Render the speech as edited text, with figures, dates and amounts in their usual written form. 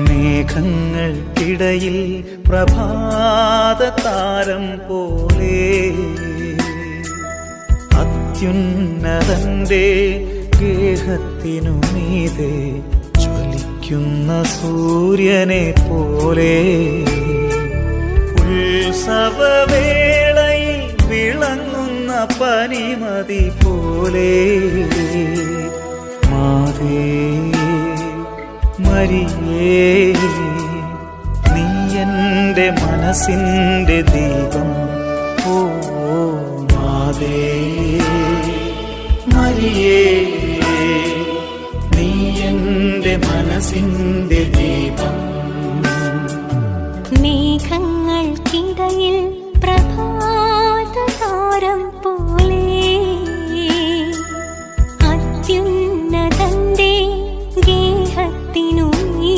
മേഘങ്ങൾക്കിടയിൽ പ്രഭാതതാരം പോലെ അത്യുന്നതന്റെ ഗേഹത്തിനു മീതെ ജ്വലിക്കുന്ന സൂര്യനെ പോലെ ഉത്സവവേളയിൽ വിളങ്ങുന്ന പനിമതി പോലെ മാതേ മരിയേ, നീ എൻ്റെ മനസ്സിൻ്റെ ദീപം. ഓ മാതേ മരിയേ, നീ എൻ്റെ മനസ്സിൻ്റെ ദീപം. നീ